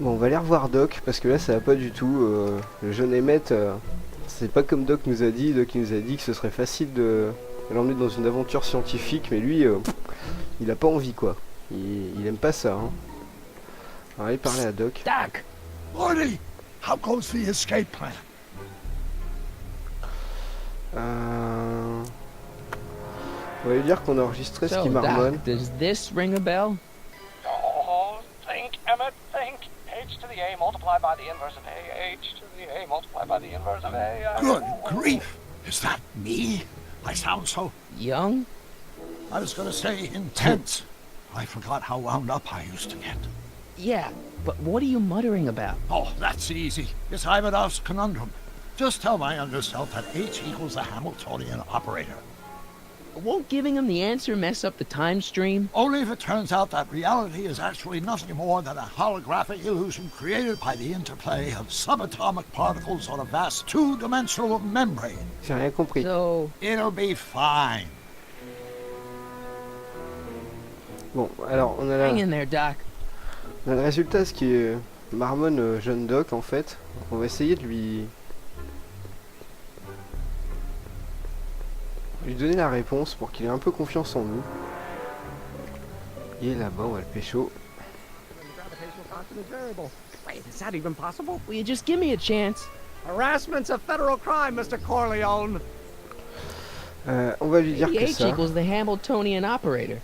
Bon, on va aller revoir Doc, parce que là, ça va pas du tout. Le jeune Emmett, c'est pas comme Doc nous a dit. Doc nous a dit que ce serait facile de l'emmener dans une aventure scientifique, mais lui, il a pas envie, quoi. Il aime pas ça, hein. On va aller parler à Doc. Doc! Morty, how goes the escape plan? On va lui dire qu'on a enregistré ce So, qui marmonne. Doc, does this ring a bell? Oh, think, Emmett, think. H to the A multiplied by the inverse of A. H to the A multiplied by the inverse of A. Good grief! Is that me? I sound so... Young? I was gonna say intense. I forgot how wound up I used to get. Yeah, but what are you muttering about? Oh, that's easy. It's Ivanov's conundrum. Just tell my younger self that H equals the Hamiltonian operator. Won't giving him the answer mess up the time stream? Only if it turns out that reality is actually nothing more than a holographic illusion created by the interplay of subatomic particles on a vast two-dimensional membrane. J'ai rien compris. So, It'll be fine. Bon, alors, on a hang in there, Doc. le résultat, ce qui est marmonne jeune Doc, en fait. On va essayer de lui donner la réponse pour qu'il ait un peu confiance en nous. Il est là-bas, on va le pécho. Wait, is that even possible? Will you just give me a chance? Harassment's a federal crime, Mr. Corleone. On va lui dire Maybe que H ça. equals the Hamiltonian operator.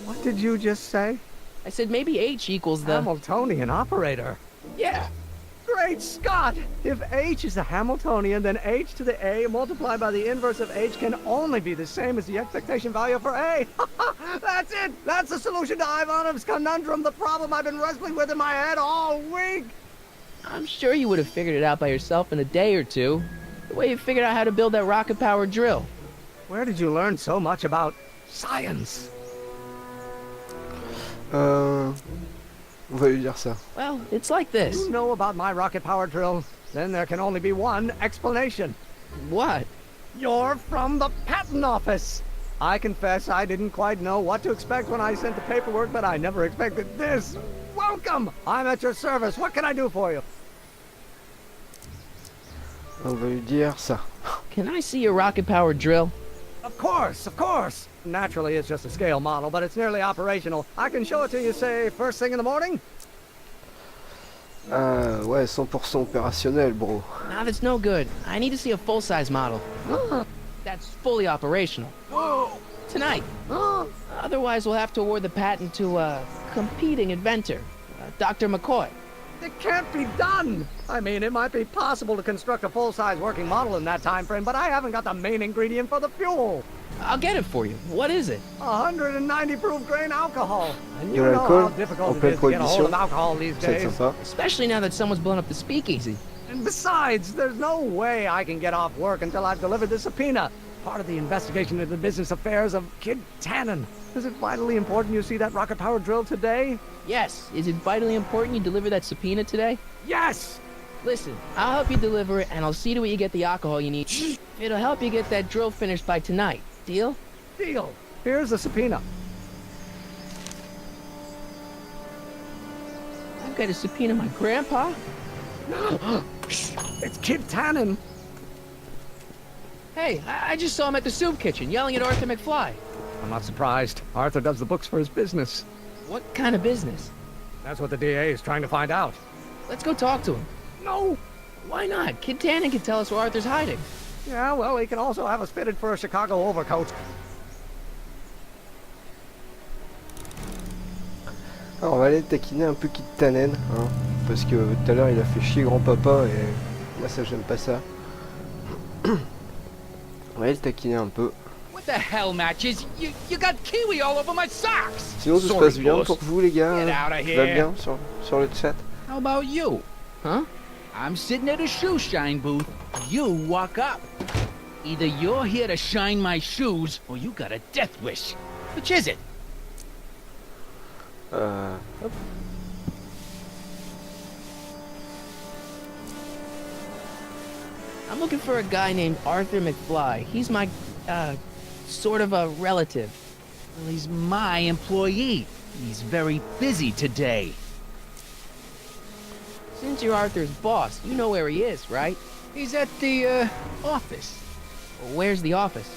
What did you just say? I said maybe H equals the... Hamiltonian operator. Yeah. Great Scott! If H is a Hamiltonian, then H to the A multiplied by the inverse of H can only be the same as the expectation value for A. That's it! That's the solution to Ivanov's conundrum, the problem I've been wrestling with in my head all week! I'm sure you would have figured it out by yourself in a day or two. The way you figured out how to build that rocket-powered drill. Where did you learn so much about science? On va lui dire ça. Well, it's like this. You know about my rocket-powered drill? Then there can only be one explanation. What? You're from the patent office! I confess I didn't quite know what to expect when I sent the paperwork, but I never expected this. Welcome! I'm at your service. What can I do for you? On va lui dire ça. Can I see your rocket-powered drill? Of course, of course. Naturally, it's just a scale model, but it's nearly operational. I can show it to you, say, first thing in the morning? Ouais, 100% opérationnel, bro. Nah, that's no good. I need to see a full-size model. That's fully operational. Tonight. Otherwise, we'll have to award the patent to a competing inventor, Dr. McCoy. It can't be done! I mean, it might be possible to construct a full-size working model in that time frame, but I haven't got the main ingredient for the fuel. I'll get it for you. What is it? 190 proof grain alcohol. And you De know l'alcool how en difficult it pleine is to get a hold prohibition. of alcohol these Ça va être days. sympa. Especially now that someone's blown up the speakeasy. And besides, there's no way I can get off work until I've delivered the subpoena. Part of the investigation into the business affairs of Kid Tannen. Is it vitally important you see that rocket-powered drill today? Yes. Is it vitally important you deliver that subpoena today? Yes! Listen, I'll help you deliver it, and I'll see to it you get the alcohol you need. It'll help you get that drill finished by tonight. Deal? Deal. Here's the subpoena. I've got to subpoena my grandpa? It's Kid Tannen. Hey, I just saw him at the soup kitchen, yelling at Arthur McFly. I'm not surprised. Arthur does the books for his business. What kind of business? That's what the DA is trying to find out. Let's go talk to him. No! Why not? Kid Tannen can tell us where Arthur's hiding. Yeah, well, he can also have us fitted for a Chicago overcoat. Alors, on va aller taquiner un peu Kid Tannen, hein, parce que tout à l'heure il a fait chier grand-papa et moi ça j'aime pas ça. On va aller le taquiner un peu. What the hell, Matches? You got kiwi all over my socks! Sinon tout se passe bien pour vous les gars, Get out of tout va here. bien sur le chat. How about you? Huh? I'm sitting at a shoe shine booth. You walk up. Either you're here to shine my shoes, or you got a death wish. Which is it? Hop. I'm looking for a guy named Arthur McFly. He's my, sort of a relative. Well, he's my employee. He's very busy today. Since you're Arthur's boss, you know where he is, right? He's at the, office. Where's the office?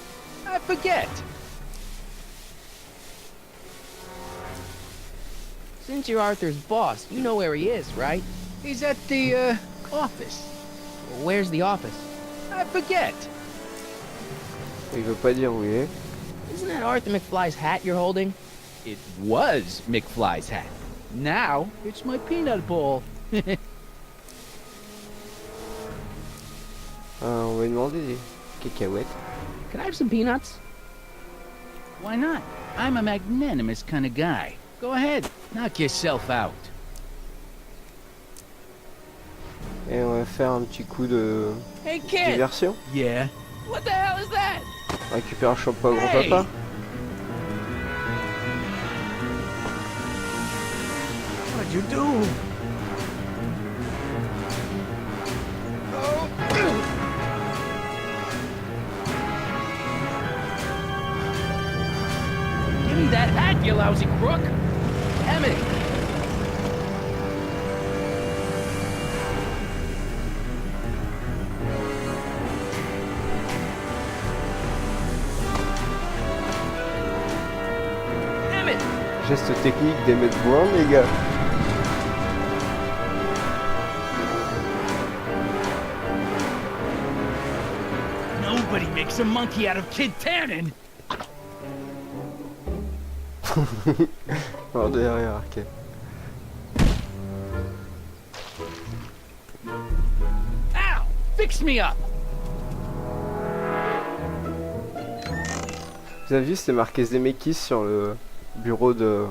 I forget. Since you're Arthur's boss, you know where he is, right? He's at the, office. Where's the office? I forget. Il veut pas dire où il est. Isn't that Arthur McFly's hat you're holding? It was McFly's hat. Now, it's my peanut ball. On va lui demander des cacahuètes. Can I have some peanuts? Why not? I'm a magnanimous kind of guy. Go ahead, knock yourself out. Et on va faire un petit coup de Hey kid! diversion. Yeah? What the hell is that? On récupère un chapeau à Hey. grand-papa. What did you do? Give me that hat, you lousy crook! Emmett! Emmett! Geste technique d'Emmett Brown, les gars. Nobody makes a monkey out of Kid Tannen! Alors derrière, ok. Ow! Fix me up! Vous avez vu, c'était marqué Zemeckis sur le bureau de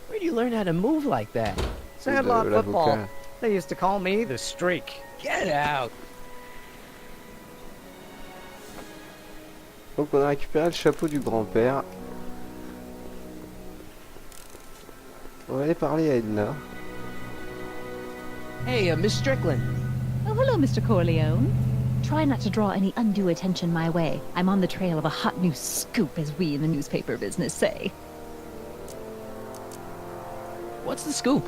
Where'd you learn how to move like that? Sandlot football. l'avocat. They used to call me the Streak. Get out! Donc on a récupéré le chapeau du grand-père. On va aller parler à Edna. Hey, Miss Strickland. Oh, hello, Mr. Corleone. Try not to draw any undue attention my way. I'm on the trail of a hot new scoop, as we in the newspaper business say. What's the scoop?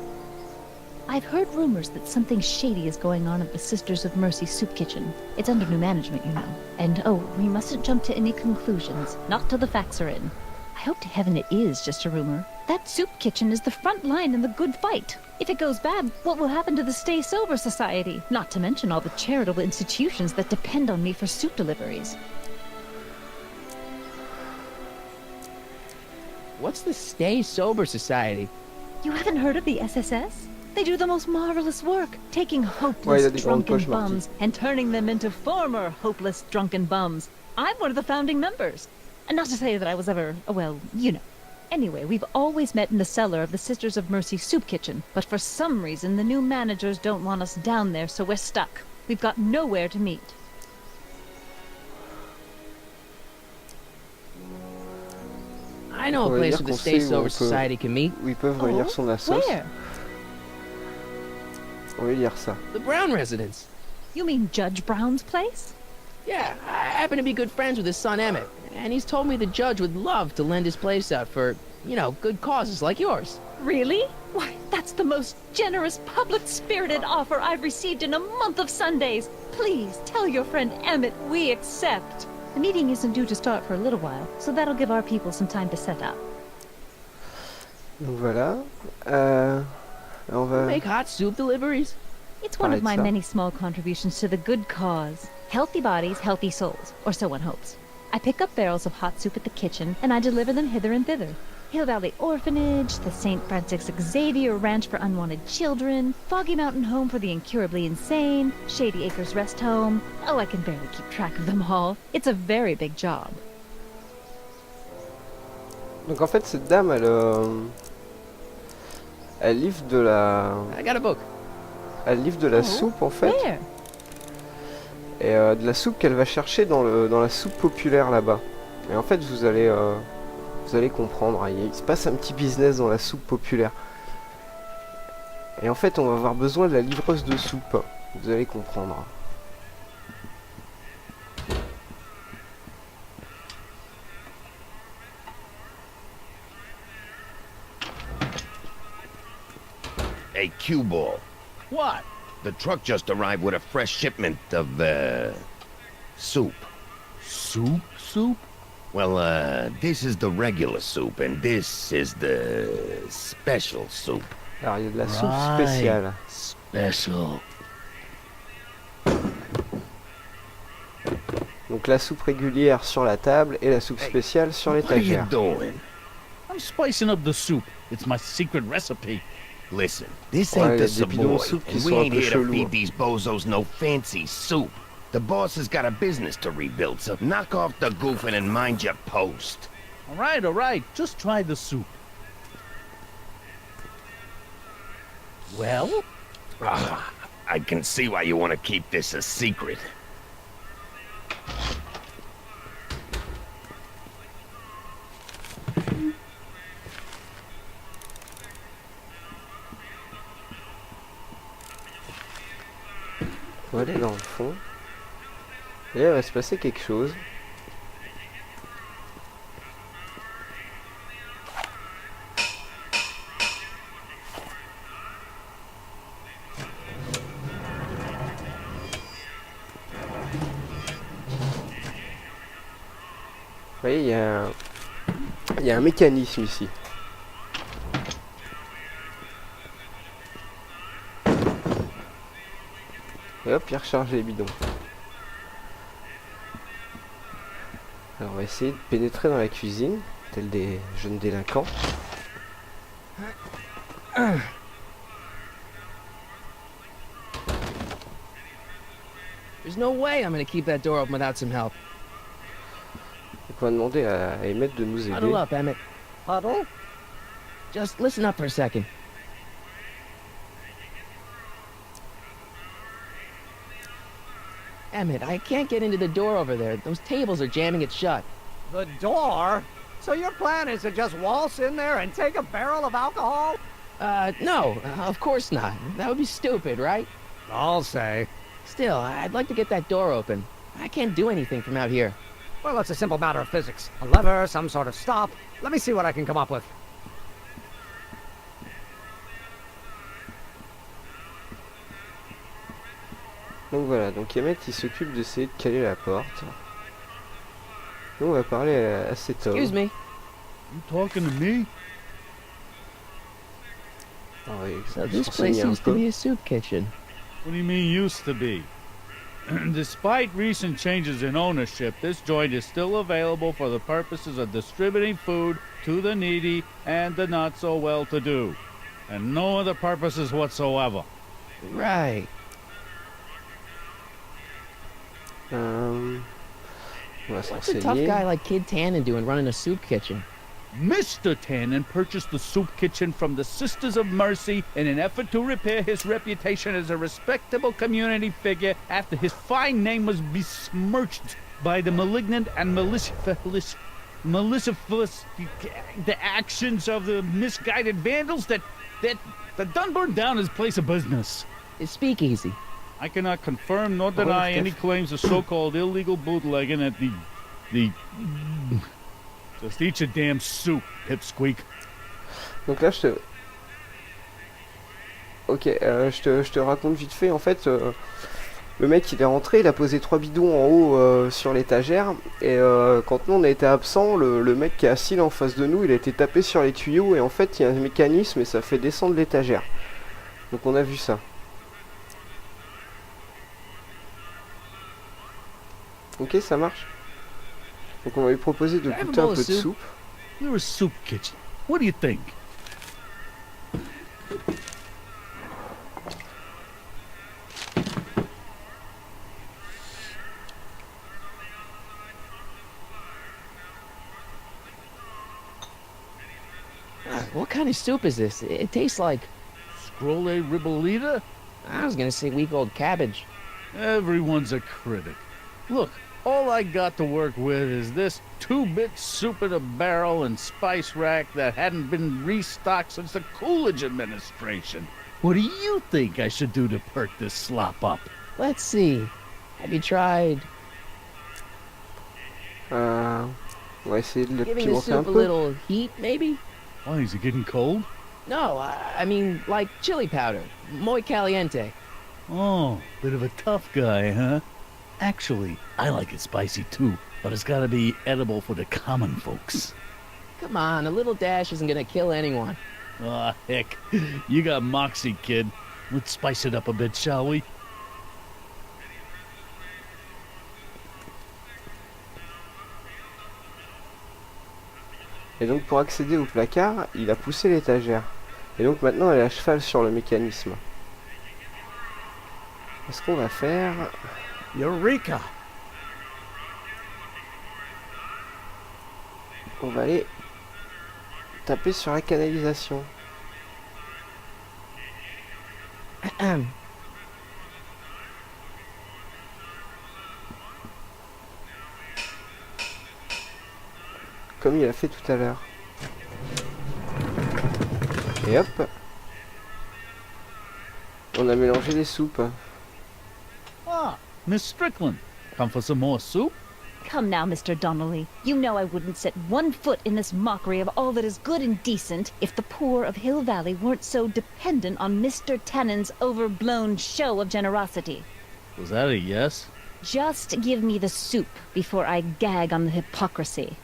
I've heard rumors that something shady is going on at the Sisters of Mercy soup kitchen. It's under new management, you know. And, oh, we mustn't jump to any conclusions. Not till the facts are in. I hope to heaven it is just a rumor. That soup kitchen is the front line in the good fight. If it goes bad, what will happen to the Stay Sober Society? Not to mention all the charitable institutions that depend on me for soup deliveries. What's the Stay Sober Society? You haven't heard of the SSS? They do the most marvelous work, taking Ouais, il a hopeless des grandes drunken poches, Marty. bums and turning them into former hopeless drunken bums. I'm one of the founding members. And not to say that I was ever, well, you know. Anyway, we've always met in the cellar of the Sisters of Mercy soup kitchen, but for some reason the new managers don't want us down there, so we're stuck. We've got nowhere to meet. I know On a va place dire where the qu'on Stay sait où Sober on peut- Society can meet. Où ils peuvent relire son assos. Where? On va lire ça. The Brown residence. You mean Judge Brown's place? Yeah, I happen to be good friends with his son Emmett, and he's told me the judge would love to lend his place out for, you know, good causes like yours. Really? Why, that's the most generous, public-spirited offer I've received in a month of Sundays. Please, tell your friend Emmett we accept. The meeting isn't due to start for a little while, so that'll give our people some time to set up. Donc voilà. On va... Make hot soup deliveries? It's one of Alright, my so- many small contributions to the good cause. Healthy bodies, healthy souls, or so one hopes. I pick up barrels of hot soup at the kitchen, and I deliver them hither and thither. Hill Valley Orphanage, the St. Francis Xavier Ranch for Unwanted Children, Foggy Mountain Home for the Incurably Insane, Shady Acres Rest Home. Oh, I can barely keep track of them all. It's a very big job. Donc en fait cette dame elle livre de la... I got a book. Elle livre de la Oh, soupe en fait. Where? Et de la soupe qu'elle va chercher dans la soupe populaire là-bas. Et en fait vous allez comprendre, il se passe un petit business dans la soupe populaire. Et en fait on va avoir besoin de la livreuse de soupe. Vous allez comprendre. Hey, cue ball. What? The truck just arrived with a fresh shipment of, soup. Soup? Well, this is the regular soup, and this is the special soup. Alors il y a de la soupe spéciale. Special. Donc la soupe régulière sur la table et la soupe spéciale sur What are you l'étagère. doing? I'm spicing up the soup. It's my secret recipe. Listen, this Ouais, ain't il y the a des bidons de Savoy, soupe qui and we sont un ain't peu here to chelous. feed these bozos no fancy soup. The boss has got a business to rebuild, so knock off the goofing and mind your post. All right. Just try the soup. Well? I can see why you want to keep this a secret. On va aller dans le fond. Et là, il va se passer quelque chose. Vous voyez, il y a un mécanisme ici. Et hop, il recharge les bidons. Alors on va essayer de pénétrer dans la cuisine, tel des jeunes délinquants. There's no way I'm gonna keep that door open without some help. Donc on va demander à Emmett de nous aider. Huddle up, Emmett. Huddle? Just listen up for a second. Emmett, I can't get into the door over there. Those tables are jamming it shut. The door? So your plan is to just waltz in there and take a barrel of alcohol? No, of course not. That would be stupid, right? I'll say. Still, I'd like to get that door open. I can't do anything from out here. Well, it's a simple matter of physics. A lever, some sort of stop. Let me see what I can come up with. Donc voilà, donc Emmett il s'occupe d'essayer de caler la porte. Nous on va parler à cet homme. Excuse me. You talking to me? Alors, il So va this se place renseigner un used to peu. be a soup kitchen. What do you mean used to be? Despite recent changes in ownership, this joint is still available for the purposes of distributing food to the needy and the not so well-to-do, and no other purposes whatsoever. Right. On va se What's a tough renseigner. guy like Kid Tannen doing running a soup kitchen? Mr. Tannen purchased the soup kitchen from the Sisters of Mercy in an effort to repair his reputation as a respectable community figure after his fine name was besmirched by the malignant and malicious the actions of the misguided vandals that done burned down his place of business. It's speakeasy. I cannot confirm nor deny any claims of so-called illegal bootlegging at the just eat your damn soup, pipsqueak. Donc là je te... Ok, je te raconte vite fait, en fait, le mec il est rentré, il a posé 3 bidons en haut sur l'étagère, et quand nous on a été absent, le mec qui est assis là en face de nous, il a été tapé sur les tuyaux, et en fait il y a un mécanisme et ça fait descendre l'étagère. Donc on a vu ça. Ok, ça marche. Donc on va lui proposer de goûter un peu de soupe. We're a soup kitchen. What do you think? What kind of soup is this? It tastes like... Scrolle ribolita? I was gonna say week-old cabbage. Everyone's a critic. Look, all I got to work with is this 2-bit soup in a barrel and spice rack that hadn't been restocked since the Coolidge administration. What do you think I should do to perk this slop up? Let's see. Have you tried On va essayer de le giving the pimenter un soup a peu. little heat, maybe? Why, is it getting cold? No, I mean, like chili powder. Muy caliente. Oh, bit of a tough guy, huh? Actually, I like it spicy too, but it's gotta be edible for the common folks. Come on, a little dash isn't gonna kill anyone. Ah, heck. You got moxie, kid. Let's spice it up a bit, shall we? Et donc pour accéder au placard, il a poussé l'étagère. Et donc maintenant elle est à cheval sur le mécanisme. Qu'est-ce qu'on va faire? Eureka! On va aller taper sur la canalisation. Comme il a fait tout à l'heure. Et hop. On a mélangé les soupes. Ah, Miss Strickland. Come for some more soup? Come now, Mr. Donnelly. You know I wouldn't set one foot in this mockery of all that is good and decent if the poor of Hill Valley weren't so dependent on Mr. Tannen's overblown show of generosity. Was that a yes? Just give me the soup before I gag on the hypocrisy.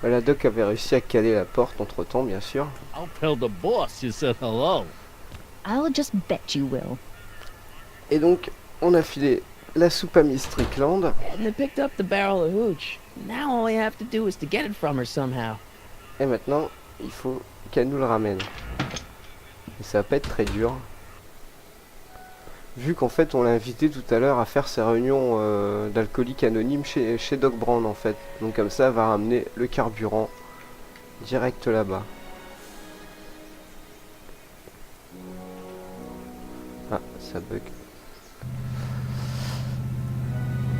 La doc avait réussi à caler la porte entre temps, bien sûr. I'll tell the boss you said hello. I'll just bet you will. Et donc, on a filé la soupe à Miss Strickland. And they picked up the barrel of hooch. Now all we have to do is to get it from her somehow. Et maintenant, il faut qu'elle nous le ramène. Et ça va pas être très dur. Vu qu'en fait, on l'a invité tout à l'heure à faire ses réunions d'alcooliques anonymes chez Doc Brown, en fait. Donc comme ça, elle va ramener le carburant direct là-bas. Ah, ça bug.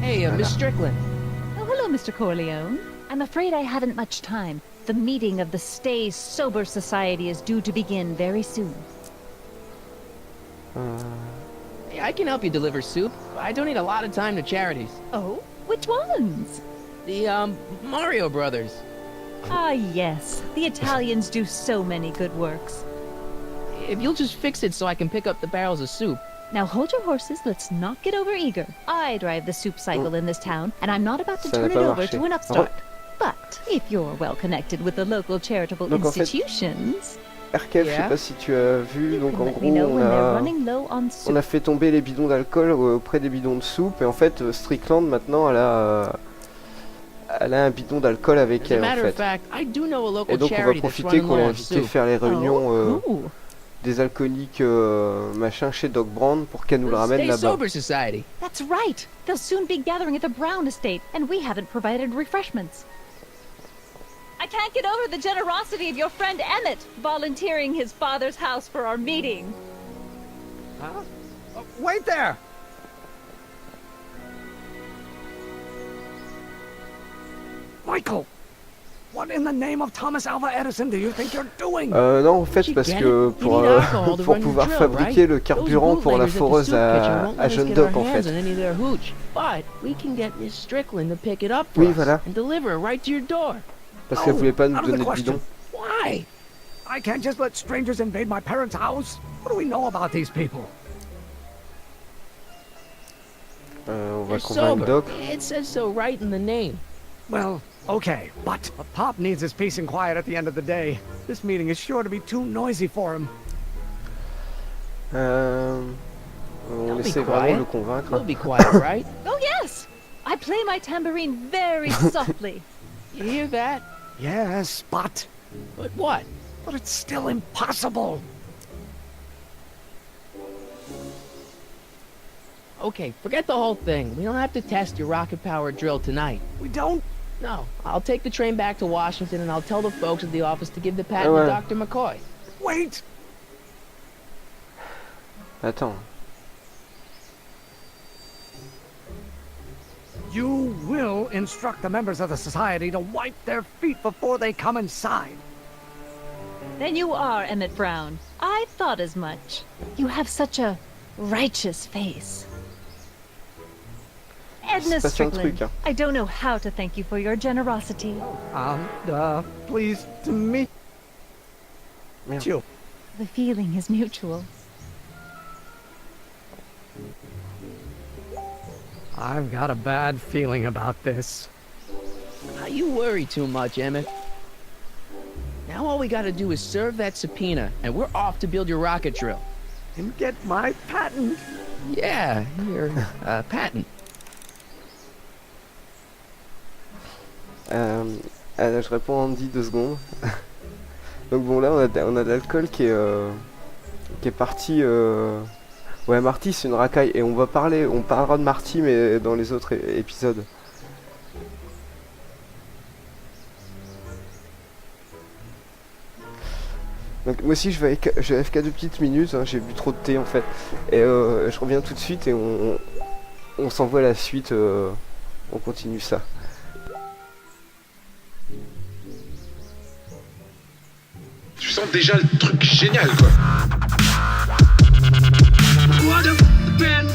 Hey, Miss Strickland. Oh, hello, Mr. Corleone. I'm afraid I haven't much time. The meeting of the Stay Sober Society is due to begin very soon. Hey, I can help you deliver soup. I donate a lot of time to charities. Oh? Which ones? The, Mario Brothers. Ah, yes. The Italians do so many good works. If you'll just fix it so I can pick up the barrels of soup. Now hold your horses, let's not get over-eager. I drive the soup cycle in this town, and I'm not about to Ça n'a turn it pas over marché. to an upstart. But if you're well connected with the local charitable Donc, en fait, institutions, Erkev, je sais Yeah. pas si tu as vu, you donc can en let gros me know when they're on running low on soup. a fait tomber les bidons d'alcool auprès des bidons de soupe et en fait Strickland maintenant elle a un bidon d'alcool avec As a elle en matter of fait. fact, I do know a local Et donc on va charity that's profiter running qu'on low l'a on invité soup. faire les réunions Oh, cool. des alcooliques machin chez Doc Brown pour qu'elle nous le The ramène Stay là-bas. Sober Society. That's right. They'll soon be gathering at the Brown estate, and we haven't provided refreshments. I can't get over the generosity of your friend Emmett volunteering his father's house for our meeting. Huh? Wait there! Michael! What in the name of Thomas Alva Edison do you think you're doing? Non en fait You parce get que it? You pour, need alcohol to pour run your pouvoir drill, fabriquer right? le carburant Those pour la bootleggers at the foreuse soup kitchen won't let à us Jeune get Doc our en hands fait. on any of their hooch. But we can get Miss Strickland to pick it up for Oui, us voilà. and deliver it right to your door. Parce qu'elle voulait pas nous out of the donner de question. bidon. Why? I can't just let strangers invade my parents' house. What do we know about these people? On va They're convaincre sober. Doc. It says so right in the name. Well, okay, but Pop needs his peace and quiet at the end of the day. This meeting is sure to be too noisy for him. On Don't be essaie vraiment de le quiet. convaincre. You'll be quiet, right? Oh, yes! I play my tambourine very softly. You hear that? Yes, but But what? it's still impossible. Okay, forget the whole thing. We don't have to test your rocket-powered drill tonight. We don't. No, I'll take the train back to Washington and I'll tell the folks at the office to give the patent ouais. to Dr. McCoy. Wait. Attends. You will instruct the members of the society to wipe their feet before they come inside. Then you are Emmett Brown. I thought as much. You have such a righteous face. Edna C'est pas un Strickland, truc, hein. I don't know how to thank you for your generosity. Pleased to meet Mutual. The feeling is mutual. I've got a bad feeling about this. You worry too much, Emmett. Now all we gotta do is serve that subpoena, and we're off to build your rocket drill. And get my patent. Yeah, your patent. Je réponds à Andy 2 secondes. Donc bon, là on a de l'alcool qui est parti. Ouais, Marty c'est une racaille et on parlera de Marty mais dans les autres épisodes. Donc moi aussi je vais AFK 2 petites minutes, hein, j'ai bu trop de thé en fait. Et je reviens tout de suite et on s'envoie la suite, on continue ça. Je sens déjà le truc génial quoi. What a been